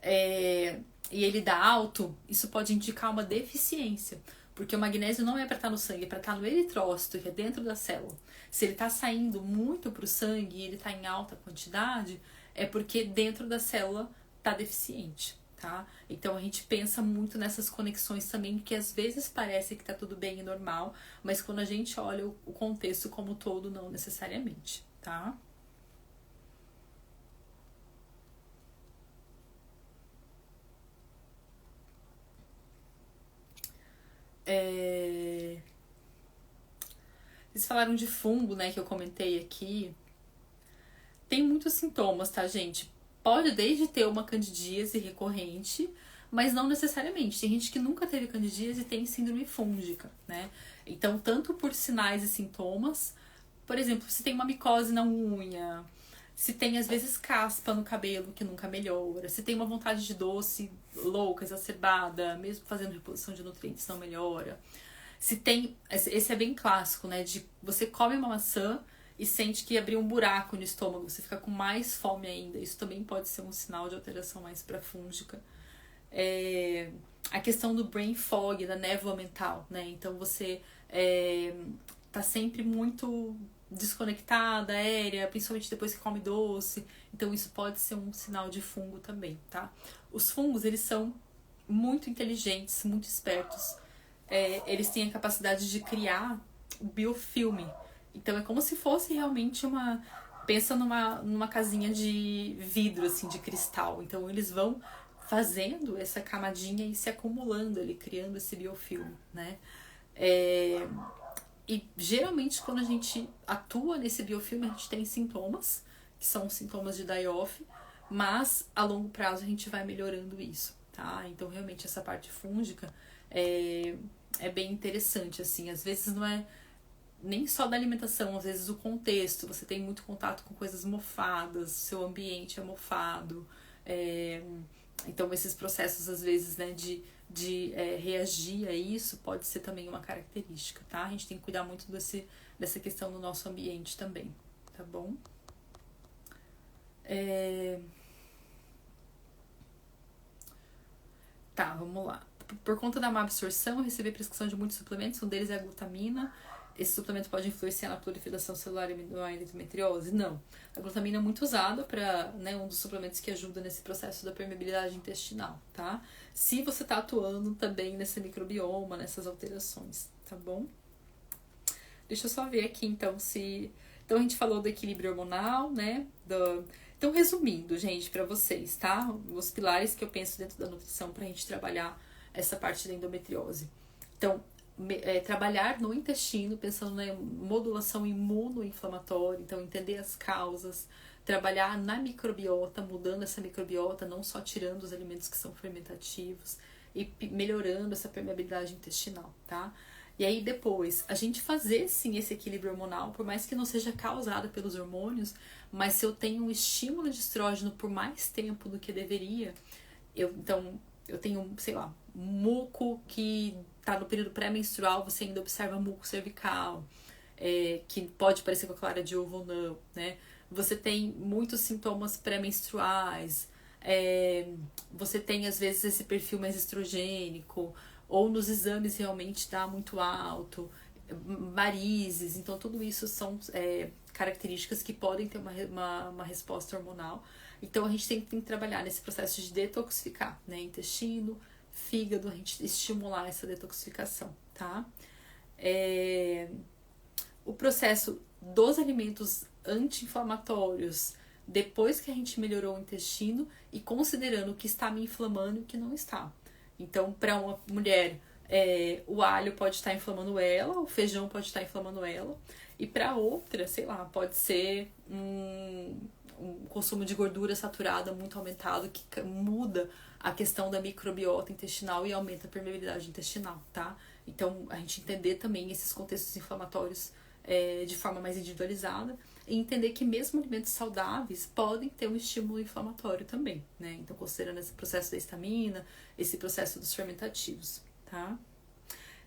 E ele dá alto, isso pode indicar uma deficiência. Porque o magnésio não é para estar no sangue, é para estar no eritrócito, que é dentro da célula. Se ele está saindo muito para o sangue e ele está em alta quantidade, é porque dentro da célula está deficiente. Tá? Então a gente pensa muito nessas conexões também, que às vezes parece que tá tudo bem e normal, mas quando a gente olha o contexto como um todo, não necessariamente, tá? Vocês falaram de fungo, né, que eu comentei aqui. Tem muitos sintomas, tá, gente? Pode desde ter uma candidíase recorrente, mas não necessariamente. Tem gente que nunca teve candidíase e tem síndrome fúngica, né? Então, tanto por sinais e sintomas, por exemplo, se tem uma micose na unha, Se tem, às vezes, caspa no cabelo que nunca melhora. Se tem uma vontade de doce louca, exacerbada, mesmo fazendo reposição de nutrientes, não melhora. Se tem, esse é bem clássico, né? De você come uma maçã e sente que abriu um buraco no estômago, você fica com mais fome ainda. Isso também pode ser um sinal de alteração mais prafúngica. A questão do brain fog, da névoa mental, né? Então você tá sempre muito desconectada, aérea, principalmente depois que come doce. Então isso pode ser um sinal de fungo também, tá? Os fungos, eles são muito inteligentes, muito espertos. Eles têm a capacidade de criar biofilme. Então é como se fosse realmente uma... Pensa numa casinha de vidro, assim, de cristal. Então eles vão fazendo essa camadinha e se acumulando ali, criando esse biofilme, né? E geralmente quando a gente atua nesse biofilme, a gente tem sintomas, que são sintomas de die-off, mas a longo prazo a gente vai melhorando isso, tá? Então realmente essa parte fúngica é bem interessante, assim. Às vezes não é nem só da alimentação, às vezes o contexto, você tem muito contato com coisas mofadas, seu ambiente é mofado, então esses processos às vezes, né, de reagir a isso pode ser também uma característica, tá? A gente tem que cuidar muito dessa questão do nosso ambiente também, tá bom? Tá, vamos lá. Por conta da má absorção, eu recebi prescrição de muitos suplementos, um deles é a glutamina. Esse suplemento pode influenciar na proliferação celular e na endometriose? Não. A glutamina é muito usada para, né, um dos suplementos que ajuda nesse processo da permeabilidade intestinal, tá? Se você tá atuando também nesse microbioma, nessas alterações, tá bom? Deixa eu só ver aqui, então, se... Então, a gente falou do equilíbrio hormonal, né? Então, resumindo, gente, para vocês, tá? Os pilares que eu penso dentro da nutrição pra gente trabalhar essa parte da endometriose. Então, trabalhar no intestino, pensando na modulação imunoinflamatória, então entender as causas, trabalhar na microbiota, mudando essa microbiota, não só tirando os alimentos que são fermentativos e melhorando essa permeabilidade intestinal, tá? E aí depois, a gente fazer sim esse equilíbrio hormonal, por mais que não seja causado pelos hormônios, mas se eu tenho um estímulo de estrógeno por mais tempo do que deveria, eu tenho, sei lá, muco que tá no período pré-menstrual, você ainda observa muco cervical, que pode parecer com a clara de ovo ou não, né? Você tem muitos sintomas pré-menstruais, você tem às vezes esse perfil mais estrogênico, ou nos exames realmente tá muito alto, varizes, então tudo isso são características que podem ter uma resposta hormonal. Então a gente tem que trabalhar nesse processo de detoxificar, né? Intestino, fígado, a gente estimular essa detoxificação, tá? O processo dos alimentos anti-inflamatórios, depois que a gente melhorou o intestino e considerando o que está me inflamando e o que não está. Então, para uma mulher, o alho pode estar inflamando ela, o feijão pode estar inflamando ela, e para outra, sei lá, pode ser um consumo de gordura saturada muito aumentado que muda a questão da microbiota intestinal e aumenta a permeabilidade intestinal, tá? Então, a gente entender também esses contextos inflamatórios de forma mais individualizada e entender que mesmo alimentos saudáveis podem ter um estímulo inflamatório também, né? Então, considerando esse processo da histamina, esse processo dos fermentativos, tá?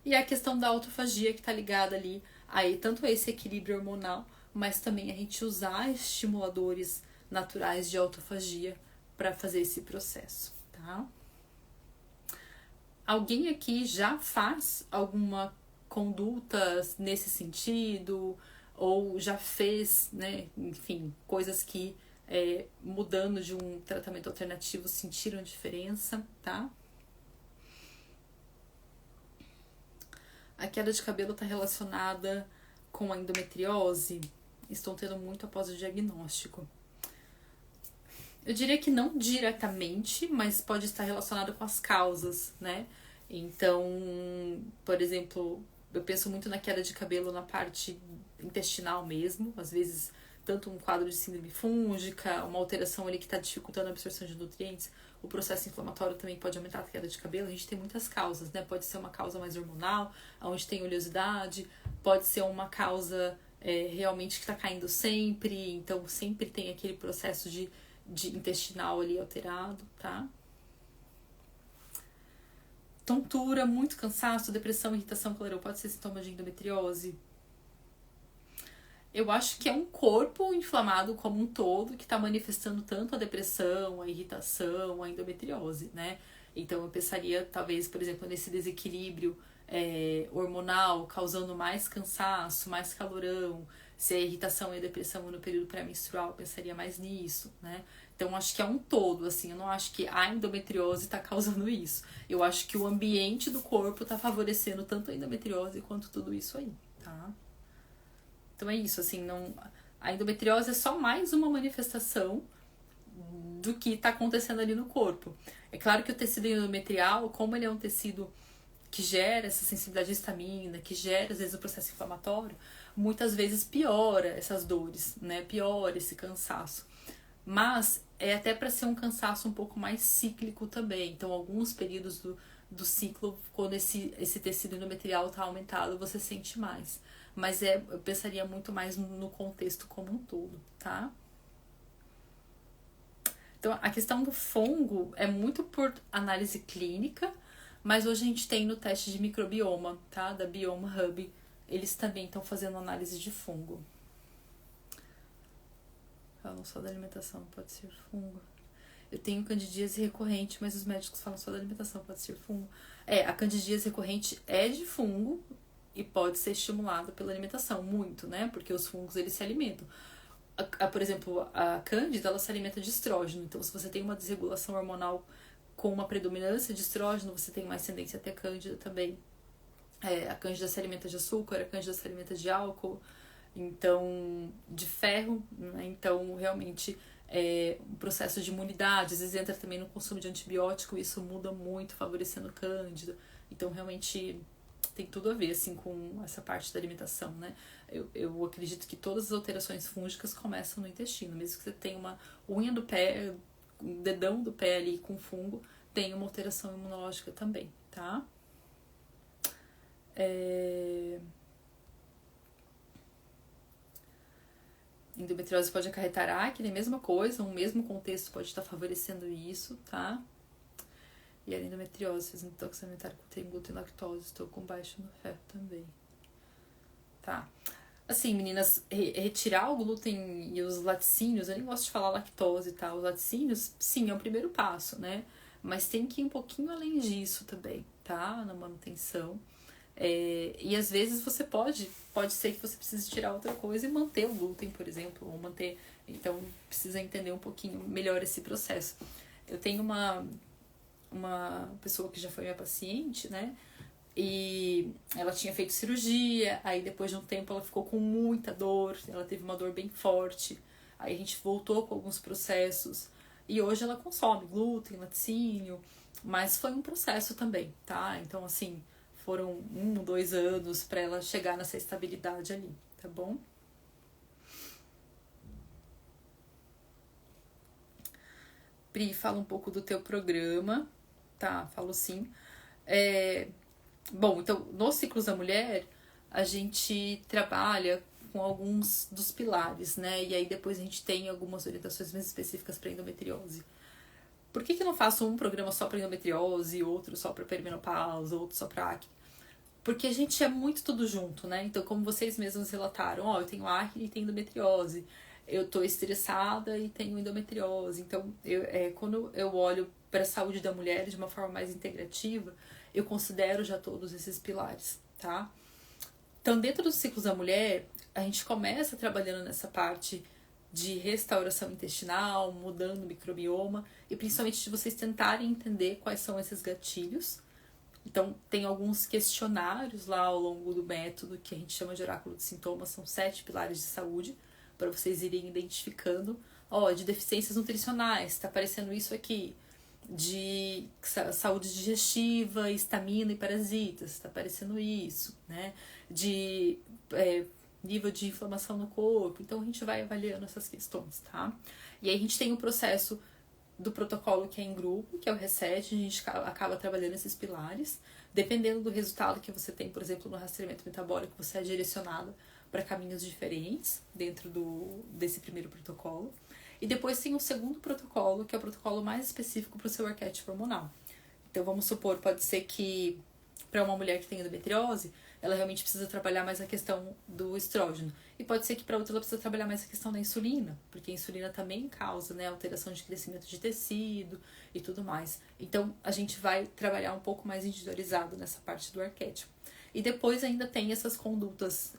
E a questão da autofagia que tá ligada ali aí tanto a esse equilíbrio hormonal, mas também a gente usar estimuladores naturais de autofagia para fazer esse processo, tá? Alguém aqui já faz alguma conduta nesse sentido? Ou já fez, né, enfim, coisas que mudando de um tratamento alternativo sentiram diferença, tá? A queda de cabelo está relacionada com a endometriose? Estou tendo muito após o diagnóstico. Eu diria que não diretamente, mas pode estar relacionado com as causas, né? Então, por exemplo, eu penso muito na queda de cabelo na parte intestinal mesmo, às vezes tanto um quadro de síndrome fúngica, uma alteração ali que está dificultando a absorção de nutrientes, o processo inflamatório também pode aumentar a queda de cabelo. A gente tem muitas causas, né? Pode ser uma causa mais hormonal, onde tem oleosidade, pode ser uma causa realmente que está caindo sempre, então sempre tem aquele processo de intestinal ali alterado, tá? Tontura, muito cansaço, depressão, irritação, calorão, pode ser sintoma de endometriose? Eu acho que é um corpo inflamado como um todo que está manifestando tanto a depressão, a irritação, a endometriose, né? Então eu pensaria, talvez, por exemplo, nesse desequilíbrio hormonal, causando mais cansaço, mais calorão, se a irritação e a depressão no período pré-menstrual, eu pensaria mais nisso, né? Então acho que é um todo, assim, eu não acho que a endometriose está causando isso. Eu acho que o ambiente do corpo está favorecendo tanto a endometriose quanto tudo isso aí, tá? Então é isso, assim, não, a endometriose é só mais uma manifestação do que está acontecendo ali no corpo. É claro que o tecido endometrial, como ele é um tecido que gera essa sensibilidade à histamina, que gera às vezes o processo inflamatório, muitas vezes piora essas dores, né? Piora esse cansaço. Mas é até para ser um cansaço um pouco mais cíclico também. Então, alguns períodos do ciclo, quando esse tecido endometrial está aumentado, você sente mais. Mas eu pensaria muito mais no contexto como um todo, tá? Então, a questão do fungo é muito por análise clínica, mas hoje a gente tem no teste de microbioma, tá? Da Biome Hub, eles também estão fazendo análise de fungo. Falam só da alimentação, pode ser fungo. Eu tenho candidíase recorrente, mas os médicos falam só da alimentação, pode ser fungo. A candidíase recorrente é de fungo e pode ser estimulada pela alimentação, muito, né? Porque os fungos, eles se alimentam. Por exemplo, a cândida, ela se alimenta de estrógeno. Então, se você tem uma desregulação hormonal com uma predominância de estrógeno, você tem mais tendência a ter cândida também. A cândida se alimenta de açúcar, a cândida se alimenta de álcool, então, de ferro, né? Então, realmente, um processo de imunidade, às vezes entra também no consumo de antibiótico, isso muda muito, favorecendo cândida. Então, realmente, tem tudo a ver, assim, com essa parte da alimentação, né? Eu acredito que todas as alterações fúngicas começam no intestino, mesmo que você tenha uma unha do pé, um dedão do pé ali com fungo, tem uma alteração imunológica também, tá? Endometriose pode acarretar acne, mesma coisa, um mesmo contexto pode estar favorecendo isso, tá? E a endometriose, fazendo detox alimentar contém glúten e lactose, estou com baixo no ferro também. Tá. Assim, meninas, retirar o glúten e os laticínios, eu nem gosto de falar lactose e tal, os laticínios, sim, é o primeiro passo, né? Mas tem que ir um pouquinho além disso também, tá? Na manutenção. E às vezes você pode ser que você precise tirar outra coisa e manter o glúten, por exemplo, ou manter. Então precisa entender um pouquinho melhor esse processo. Eu tenho uma pessoa que já foi minha paciente, né? E ela tinha feito cirurgia, aí depois de um tempo ela ficou com muita dor, ela teve uma dor bem forte. Aí a gente voltou com alguns processos e hoje ela consome glúten, laticínio, mas foi um processo também, tá? Então, assim, foram 2 anos para ela chegar nessa estabilidade ali, tá bom? Pri, fala um pouco do teu programa. Tá, falo sim. Bom, então, nos ciclos da mulher, a gente trabalha com alguns dos pilares, né? E aí depois a gente tem algumas orientações mais específicas para endometriose. Por que eu não faço um programa só para endometriose, outro só para perimenopausa, outro só para acne? Porque a gente é muito tudo junto, né? Então, como vocês mesmos relataram, eu tenho acne e tenho endometriose. Eu tô estressada e tenho endometriose. Então, quando eu olho para a saúde da mulher de uma forma mais integrativa, eu considero já todos esses pilares, tá? Então, dentro dos ciclos da mulher, a gente começa trabalhando nessa parte de restauração intestinal, mudando o microbioma, e principalmente de vocês tentarem entender quais são esses gatilhos. Então, tem alguns questionários lá ao longo do método que a gente chama de oráculo de sintomas, são 7 pilares de saúde, para vocês irem identificando, de deficiências nutricionais, tá aparecendo isso aqui, de saúde digestiva, estamina e parasitas, tá aparecendo isso, né? De nível de inflamação no corpo, então a gente vai avaliando essas questões, tá? E aí a gente tem o processo do protocolo que é em grupo, que é o reset, a gente acaba trabalhando esses pilares, dependendo do resultado que você tem, por exemplo, no rastreamento metabólico, você é direcionado para caminhos diferentes dentro desse primeiro protocolo. E depois tem o segundo protocolo, que é o protocolo mais específico para o seu arquétipo hormonal. Então, vamos supor, pode ser que para uma mulher que tem endometriose, ela realmente precisa trabalhar mais a questão do estrógeno. E pode ser que para outra ela precisa trabalhar mais a questão da insulina, porque a insulina também causa, né, alteração de crescimento de tecido e tudo mais. Então, a gente vai trabalhar um pouco mais individualizado nessa parte do arquétipo. E depois ainda tem essas condutas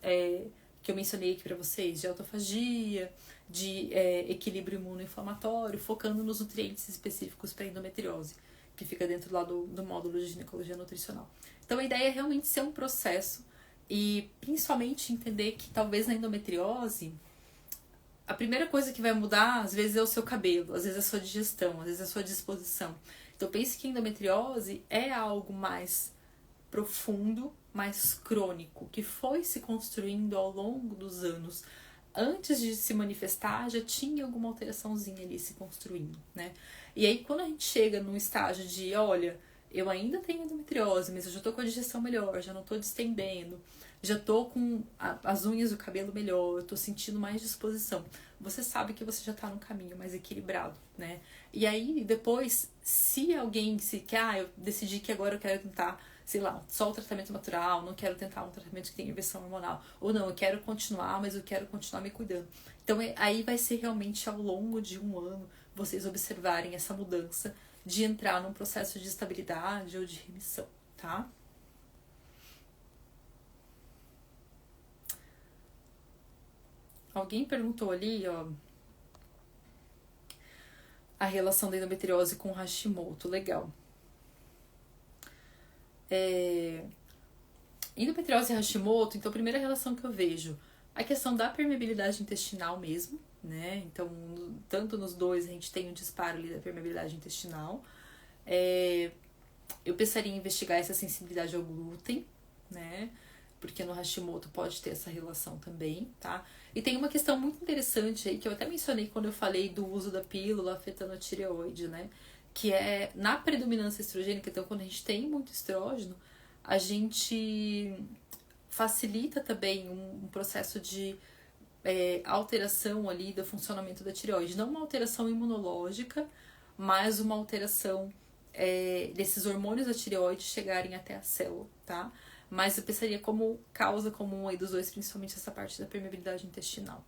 que eu mencionei aqui para vocês, de autofagia, de equilíbrio imunoinflamatório, focando nos nutrientes específicos para endometriose, que fica dentro lá do módulo de ginecologia nutricional. Então a ideia é realmente ser um processo e principalmente entender que talvez na endometriose a primeira coisa que vai mudar às vezes é o seu cabelo, às vezes é a sua digestão, às vezes é a sua disposição. Então pense que a endometriose é algo mais profundo, mais crônico, que foi se construindo ao longo dos anos. Antes de se manifestar, já tinha alguma alteraçãozinha ali se construindo, né? E aí, quando a gente chega num estágio de, olha, eu ainda tenho endometriose, mas eu já tô com a digestão melhor, já não tô distendendo, já tô com as unhas do cabelo melhor, eu tô sentindo mais disposição. Você sabe que você já tá no caminho mais equilibrado, né? E aí, depois, se alguém eu decidi que agora eu quero tentar, sei lá, só o tratamento natural, não quero tentar um tratamento que tem inversão hormonal, ou não, eu quero continuar, mas eu quero continuar me cuidando. Então, aí vai ser realmente ao longo de um ano vocês observarem essa mudança de entrar num processo de estabilidade ou de remissão, tá? Alguém perguntou ali, ó, a relação da endometriose com Hashimoto, legal. Endometriose e Hashimoto, então a primeira relação que eu vejo, a questão da permeabilidade intestinal mesmo, né? Então, tanto nos dois a gente tem um disparo ali da permeabilidade intestinal. Eu pensaria em investigar essa sensibilidade ao glúten, né? Porque no Hashimoto pode ter essa relação também, tá? E tem uma questão muito interessante aí, que eu até mencionei quando eu falei do uso da pílula afetando a tireoide, né? Que é na predominância estrogênica, então quando a gente tem muito estrógeno, a gente facilita também um processo de alteração ali do funcionamento da tireoide. Não uma alteração imunológica, mas uma alteração desses hormônios da tireoide chegarem até a célula, tá? Mas eu pensaria como causa comum aí dos dois, principalmente essa parte da permeabilidade intestinal,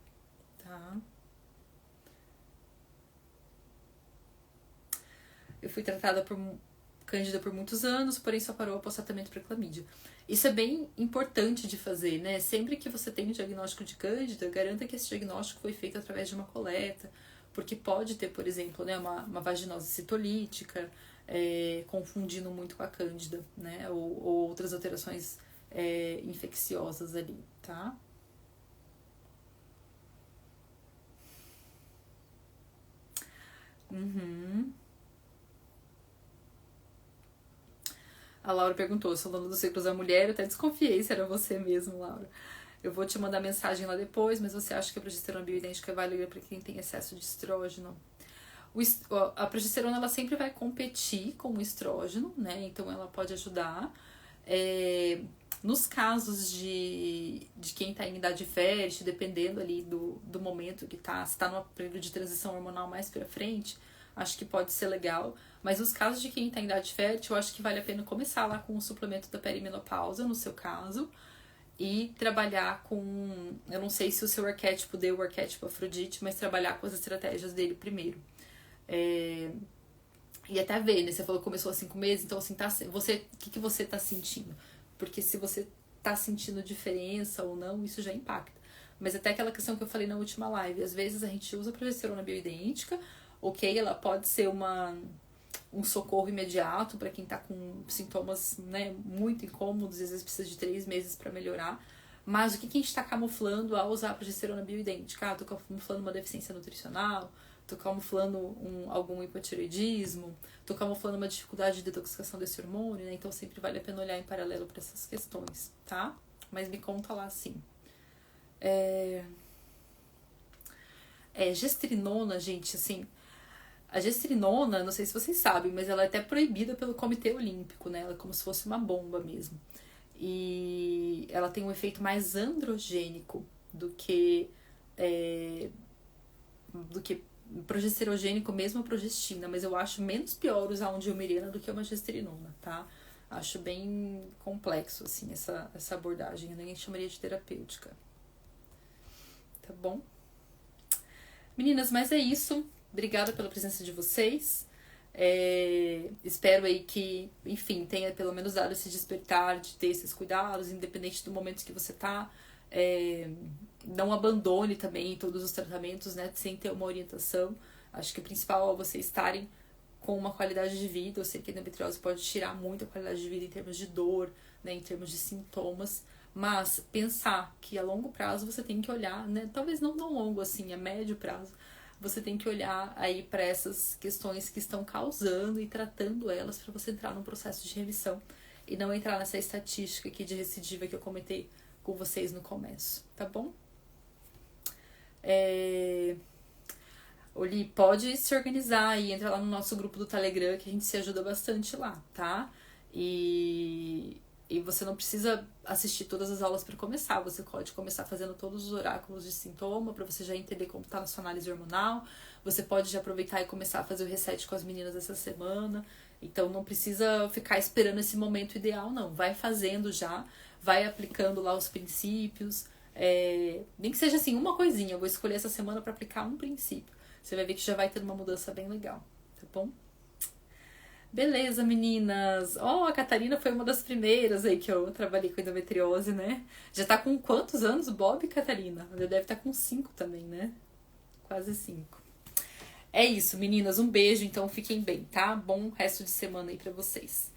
tá? Eu fui tratada por Cândida por muitos anos, porém só parou após tratamento para clamídia. Isso é bem importante de fazer, né? Sempre que você tem um diagnóstico de Cândida, garanta que esse diagnóstico foi feito através de uma coleta, porque pode ter, por exemplo, né, uma vaginose citolítica, confundindo muito com a Cândida, né? Ou outras alterações infecciosas ali, tá? A Laura perguntou, falando dos ciclos da mulher, eu até desconfiei se era você mesmo, Laura. Eu vou te mandar mensagem lá depois, mas você acha que a progesterona bioidêntica é válida para quem tem excesso de estrógeno? A progesterona ela sempre vai competir com o estrógeno, né? Então ela pode ajudar. Nos casos de quem está em idade fértil, dependendo ali do momento que tá, se está num período de transição hormonal mais para frente, acho que pode ser legal. Mas nos casos de quem está em idade fértil, eu acho que vale a pena começar lá com o suplemento da perimenopausa, no seu caso, e trabalhar com... Eu não sei se o seu arquétipo deu o arquétipo Afrodite, mas trabalhar com as estratégias dele primeiro. E até ver, né? Você falou que começou há 5 meses, então assim, o que você tá sentindo? Porque se você tá sentindo diferença ou não, isso já impacta. Mas até aquela questão que eu falei na última live, às vezes a gente usa a progesterona bioidêntica, ok, ela pode ser um socorro imediato para quem tá com sintomas, né, muito incômodos, às vezes precisa de 3 meses para melhorar. Mas o que a gente está camuflando ao usar a progesterona bioidêntica? Tô camuflando uma deficiência nutricional, tô camuflando algum hipotireoidismo, tô camuflando uma dificuldade de detoxicação desse hormônio, né? Então sempre vale a pena olhar em paralelo para essas questões, tá? Mas me conta lá assim. Gestrinona, gente, assim... A gestrinona, não sei se vocês sabem, mas ela é até proibida pelo Comitê Olímpico, né? Ela é como se fosse uma bomba mesmo. e ela tem um efeito mais androgênico do que progesterogênico, mesmo a progestina, mas eu acho menos pior usar um diomirena do que uma gestrinona, tá? Acho bem complexo, assim, essa abordagem. Eu nem chamaria de terapêutica. Tá bom? Meninas, mas é isso. Obrigada pela presença de vocês. Espero aí que, enfim, tenha pelo menos dado esse despertar de ter esses cuidados, independente do momento que você tá. Não abandone também todos os tratamentos, né, sem ter uma orientação. Acho que o principal é vocês estarem com uma qualidade de vida. Eu sei que a endometriose pode tirar muito a qualidade de vida em termos de dor, né, em termos de sintomas, mas pensar que a longo prazo você tem que olhar, né, talvez não tão longo assim, a médio prazo, você tem que olhar aí para essas questões que estão causando e tratando elas para você entrar num processo de remissão e não entrar nessa estatística aqui de recidiva que eu comentei com vocês no começo, tá bom? Oli, pode se organizar e entrar lá no nosso grupo do Telegram, que a gente se ajuda bastante lá, tá? E você não precisa assistir todas as aulas para começar, você pode começar fazendo todos os oráculos de sintoma para você já entender como tá na sua análise hormonal. Você pode já aproveitar e começar a fazer o reset com as meninas essa semana. Então não precisa ficar esperando esse momento ideal, não. Vai fazendo já, vai aplicando lá os princípios. Nem que seja assim, uma coisinha. Eu vou escolher essa semana para aplicar um princípio. Você vai ver que já vai ter uma mudança bem legal, tá bom? Beleza, meninas. A Catarina foi uma das primeiras aí que eu trabalhei com endometriose, né? Já tá com quantos anos, Bob, Catarina? Já deve estar com 5 também, né? Quase 5. É isso, meninas. Um beijo, então fiquem bem, tá? Bom resto de semana aí pra vocês.